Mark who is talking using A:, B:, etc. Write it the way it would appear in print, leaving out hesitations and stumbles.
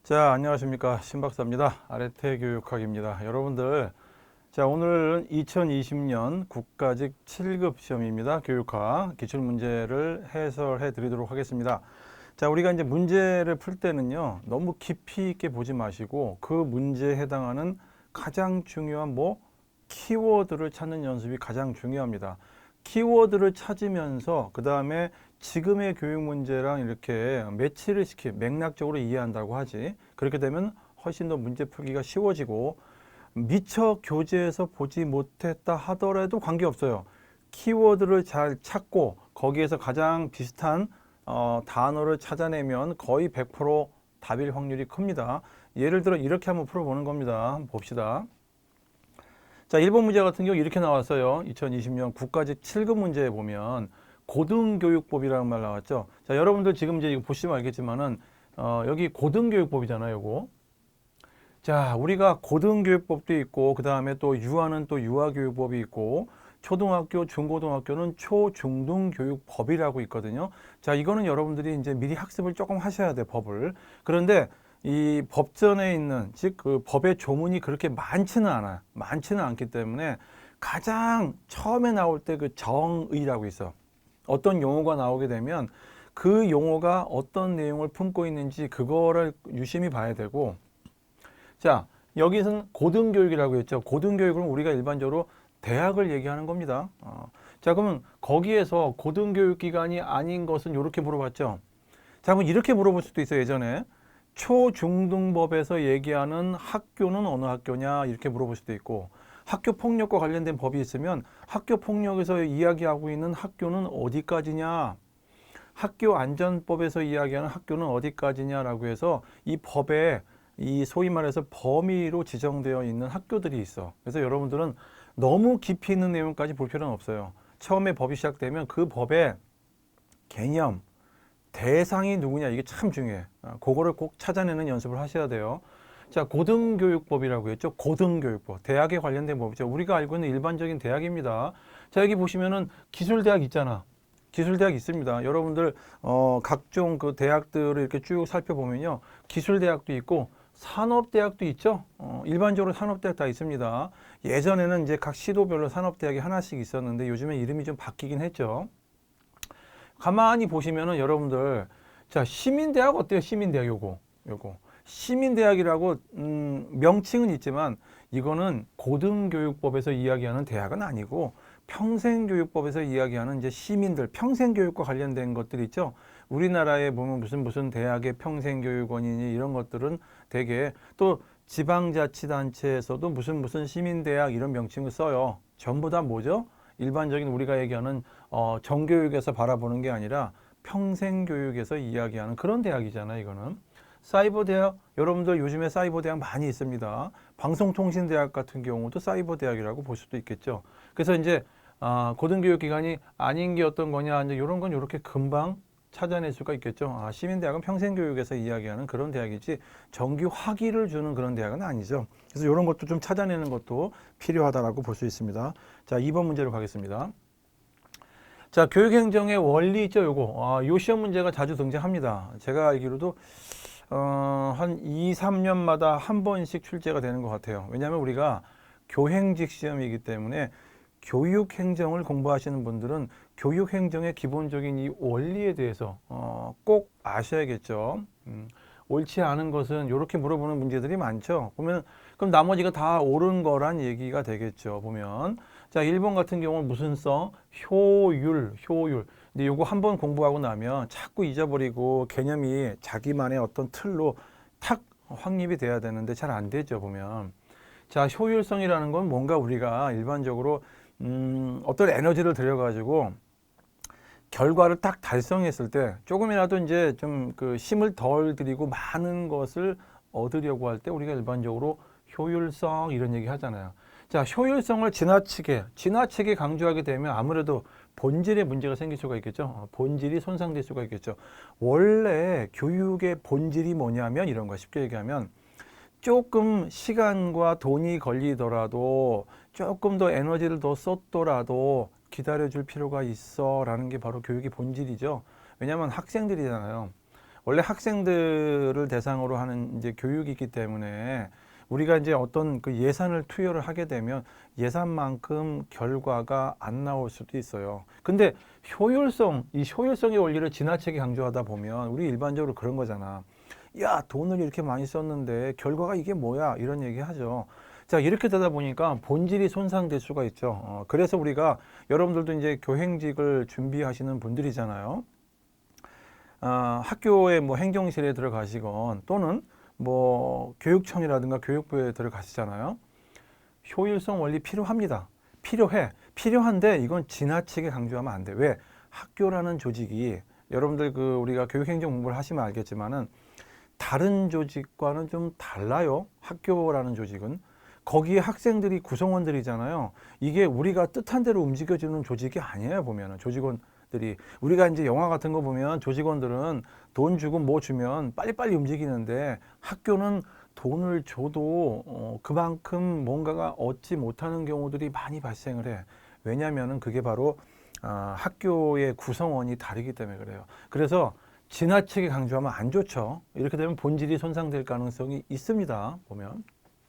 A: 자, 안녕하십니까. 신박사입니다. 아래태 교육학입니다. 여러분들, 자, 오늘은 2020년 국가직 7급 시험입니다. 교육학 기출문제를 해설해 드리도록 하겠습니다. 자, 우리가 이제 문제를 풀 때는요, 너무 깊이 있게 보지 마시고 그 문제에 해당하는 가장 중요한 키워드를 찾는 연습이 가장 중요합니다. 키워드를 찾으면서 그 다음에 지금의 교육 문제랑 이렇게 매치를 맥락적으로 이해한다고 하지. 그렇게 되면 훨씬 더 문제 풀기가 쉬워지고, 미처 교재에서 보지 못했다 하더라도 관계없어요. 키워드를 잘 찾고 거기에서 가장 비슷한 단어를 찾아내면 거의 100% 답일 확률이 큽니다. 예를 들어 이렇게 한번 풀어보는 겁니다. 한번 봅시다. 자, 1번 문제 같은 경우 이렇게 나왔어요. 2020년 국가직 7급 문제에 보면 고등교육법이라는 말 나왔죠. 자, 여러분들 지금 이제 이거 보시면 알겠지만은 여기 고등교육법이잖아요, 요거. 자, 우리가 고등교육법도 있고 그 다음에 또 유아는 또 유아교육법이 있고 초등학교, 중고등학교는 초중등교육법이라고 있거든요. 자, 이거는 여러분들이 이제 미리 학습을 조금 하셔야 돼, 법을. 그런데 이 법전에 있는, 즉 그 법의 조문이 그렇게 많지는 않아요. 많지는 않기 때문에 가장 처음에 나올 때 그 정의라고 있어. 어떤 용어가 나오게 되면 그 용어가 어떤 내용을 품고 있는지 그거를 유심히 봐야 되고, 자, 여기서는 고등교육이라고 했죠. 고등교육은 우리가 일반적으로 대학을 얘기하는 겁니다. 자, 그러면 거기에서 고등교육기관이 아닌 것은 이렇게 물어봤죠. 자, 그럼 이렇게 물어볼 수도 있어요. 예전에 초중등법에서 얘기하는 학교는 어느 학교냐 이렇게 물어볼 수도 있고, 학교 폭력과 관련된 법이 있으면 학교 폭력에서 이야기하고 있는 학교는 어디까지냐, 학교 안전법에서 이야기하는 학교는 어디까지냐라고 해서 이 법에 이 소위 말해서 범위로 지정되어 있는 학교들이 있어. 그래서 여러분들은 너무 깊이 있는 내용까지 볼 필요는 없어요. 처음에 법이 시작되면 그 법의 개념, 대상이 누구냐, 이게 참 중요해. 그거를 꼭 찾아내는 연습을 하셔야 돼요. 자, 고등교육법이라고 했죠. 고등교육법. 대학에 관련된 법이죠. 우리가 알고 있는 일반적인 대학입니다. 자, 여기 보시면은 기술대학 있잖아. 기술대학 있습니다. 여러분들 각종 그 대학들을 이렇게 쭉 살펴보면요, 기술대학도 있고 산업대학도 있죠. 일반적으로 산업대학 다 있습니다. 예전에는 이제 각 시도별로 산업대학이 하나씩 있었는데 요즘에 이름이 좀 바뀌긴 했죠. 가만히 보시면은 여러분들, 자, 시민대학 어때요? 시민대학 요거 시민대학이라고 명칭은 있지만 이거는 고등교육법에서 이야기하는 대학은 아니고 평생교육법에서 이야기하는 이제 시민들, 평생교육과 관련된 것들 있죠. 우리나라에 보면 무슨 대학의 평생교육원이니 이런 것들은 되게, 또 지방자치단체에서도 무슨 시민대학 이런 명칭을 써요. 전부 다 뭐죠? 일반적인 우리가 얘기하는 정교육에서 바라보는 게 아니라 평생교육에서 이야기하는 그런 대학이잖아요, 이거는. 사이버대학, 여러분들 요즘에 사이버대학 많이 있습니다. 방송통신대학 같은 경우도 사이버대학이라고 볼 수도 있겠죠. 그래서 이제 고등교육기관이 아닌 게 어떤 거냐, 이제 이런 건 이렇게 금방 찾아낼 수가 있겠죠. 시민대학은 평생교육에서 이야기하는 그런 대학이지 정규 학위를 주는 그런 대학은 아니죠. 그래서 이런 것도 좀 찾아내는 것도 필요하다라고 볼 수 있습니다. 자, 2번 문제로 가겠습니다. 자, 교육행정의 원리 있죠, 요거. 요 시험 문제가 자주 등장합니다. 제가 알기로도 한 2, 3년마다 한 번씩 출제가 되는 것 같아요. 왜냐하면 우리가 교행직 시험이기 때문에 교육행정을 공부하시는 분들은 교육행정의 기본적인 이 원리에 대해서 꼭 아셔야겠죠. 옳지 않은 것은 이렇게 물어보는 문제들이 많죠. 보면 그럼 나머지가 다 옳은 거란 얘기가 되겠죠. 보면, 자, 1번 같은 경우는 무슨 성? 효율. 근데 요거 한 번 공부하고 나면 자꾸 잊어버리고 개념이 자기만의 어떤 틀로 탁 확립이 돼야 되는데 잘 안 되죠, 보면. 자, 효율성이라는 건 뭔가 우리가 일반적으로 어떤 에너지를 들여가지고 결과를 딱 달성했을 때 조금이라도 이제 좀 그 힘을 덜 들이고 많은 것을 얻으려고 할 때 우리가 일반적으로 효율성 이런 얘기 하잖아요. 자, 효율성을 지나치게 강조하게 되면 아무래도 본질에 문제가 생길 수가 있겠죠. 본질이 손상될 수가 있겠죠. 원래 교육의 본질이 뭐냐면 이런 거, 쉽게 얘기하면 조금 시간과 돈이 걸리더라도 조금 더 에너지를 더 썼더라도 기다려줄 필요가 있어 라는 게 바로 교육의 본질이죠. 왜냐하면 학생들이잖아요. 원래 학생들을 대상으로 하는 이제 교육이기 때문에 우리가 이제 어떤 그 예산을 투여를 하게 되면 예산만큼 결과가 안 나올 수도 있어요. 근데 이 효율성의 원리를 지나치게 강조하다 보면 우리 일반적으로 그런 거잖아. 야, 돈을 이렇게 많이 썼는데 결과가 이게 뭐야? 이런 얘기 하죠. 자, 이렇게 되다 보니까 본질이 손상될 수가 있죠. 그래서 우리가 여러분들도 이제 교행직을 준비하시는 분들이잖아요. 학교의 뭐 행정실에 들어가시건 또는 뭐 교육청이라든가 교육부에 들어가시잖아요. 효율성 원리 필요합니다. 필요한데 이건 지나치게 강조하면 안 돼. 왜? 학교라는 조직이 여러분들 그 우리가 교육행정 공부를 하시면 알겠지만은 다른 조직과는 좀 달라요. 학교라는 조직은. 거기에 학생들이 구성원들이잖아요. 이게 우리가 뜻한 대로 움직여주는 조직이 아니에요. 보면은 조직원들이 우리가 이제 영화 같은 거 보면 조직원들은 돈 주고 뭐 주면 빨리빨리 움직이는데 학교는 돈을 줘도 그만큼 뭔가가 얻지 못하는 경우들이 많이 발생을 해. 왜냐하면은 그게 바로 학교의 구성원이 다르기 때문에 그래요. 그래서 지나치게 강조하면 안 좋죠. 이렇게 되면 본질이 손상될 가능성이 있습니다. 보면.